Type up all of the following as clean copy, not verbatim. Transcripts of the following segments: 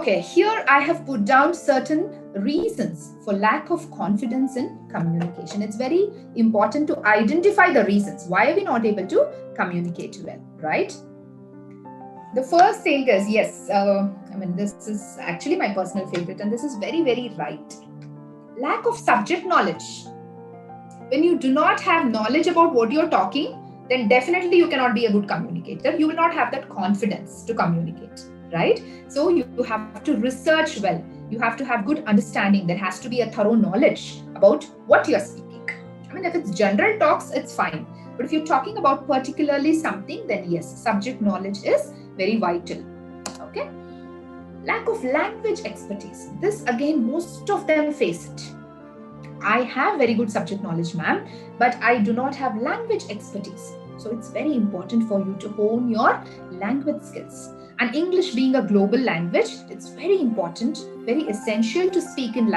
Okay, here I have put down certain reasons for lack of confidence in communication. It's very important to identify the reasons. Why are we not able to communicate well, right? The first thing is, yes, this is actually my personal favorite, and this is very, very right. Lack of subject knowledge. When you do not have knowledge about what you're talking, then definitely you cannot be a good communicator. You will not have that confidence to communicate, right? So you have to research well. You have to have good understanding. There has to be a thorough knowledge about what you're speaking. If it's general talks, it's fine. But if you're talking about particularly something, then yes, subject knowledge is very vital. Okay. Lack of language expertise. This again, most of them face it. I have very good subject knowledge, ma'am, but I do not have language expertise. So it's very important for you to hone your language skills. And English being a global language, it's very important, very essential to speak in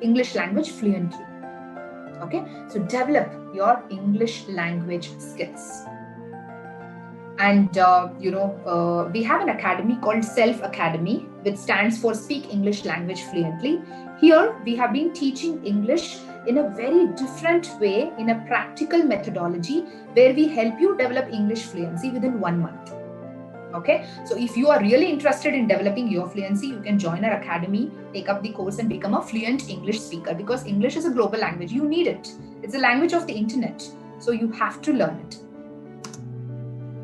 English language fluently. Okay, so develop your English language skills. And we have an academy called Self Academy, which stands for Speak English Language Fluently. Here we have been teaching English in a very different way, in a practical methodology, where we help you develop English fluency within 1 month. Okay, so if you are really interested in developing your fluency, you can join our academy, take up the course and become a fluent English speaker, because English is a global language. You need it. It's a language of the internet. So you have to learn it.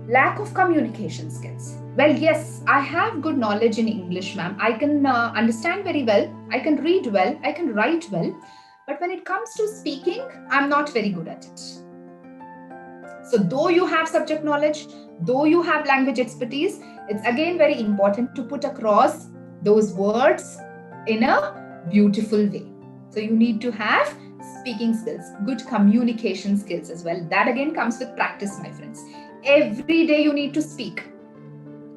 Lack of communication skills. Well, yes, I have good knowledge in English, ma'am. I can understand very well. I can read well. I can write well. But when it comes to speaking, I'm not very good at it. So though you have subject knowledge, though you have language expertise, it's again very important to put across those words in a beautiful way. So you need to have speaking skills, good communication skills as well. That again comes with practice, my friends. Every day you need to speak.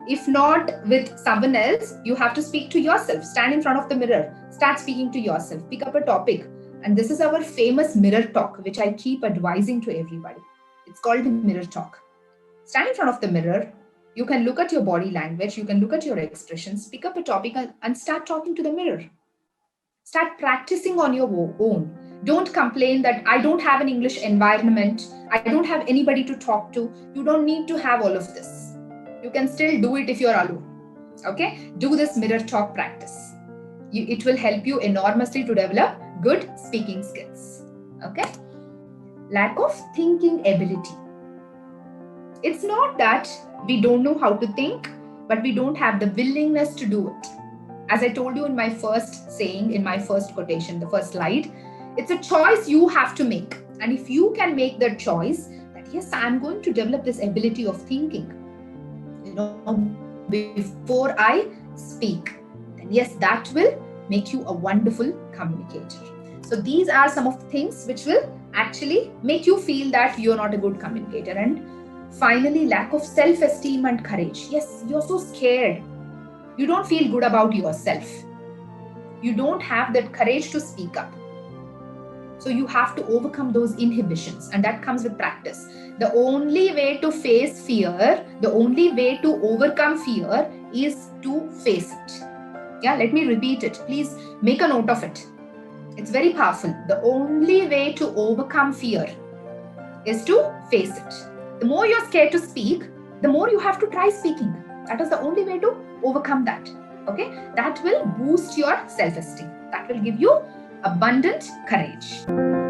If not with someone else, you have to speak to yourself. Stand in front of the mirror. Start speaking to yourself. Pick up a topic. And this is our famous mirror talk, which I keep advising to everybody. It's called the mirror talk. Stand in front of the mirror. You can look at your body language. You can look at your expressions. Pick up a topic and start talking to the mirror. Start practicing on your own. Don't complain that I don't have an English environment. I don't have anybody to talk to. You don't need to have all of this. You can still do it if you're alone. Okay? Do this mirror talk practice. It will help you enormously to develop good speaking skills. Okay? Lack of thinking ability. It's not that we don't know how to think, but we don't have the willingness to do it. As I told you in my first saying, in my first quotation, the first slide, it's a choice you have to make. And if you can make that choice, that yes, I'm going to develop this ability of thinking, before I speak, then yes, that will make you a wonderful communicator. So these are some of the things which will actually make you feel that you're not a good communicator. And finally, lack of self-esteem and courage. Yes, you're so scared. You don't feel good about yourself. You don't have that courage to speak up. So you have to overcome those inhibitions, and that comes with practice. The only way to face fear, the only way to overcome fear is to face it. Yeah, let me repeat it. Please make a note of it. It's very powerful. The only way to overcome fear is to face it. The more you're scared to speak, the more you have to try speaking. That is the only way to overcome that. Okay? That will boost your self-esteem. That will give you abundant courage.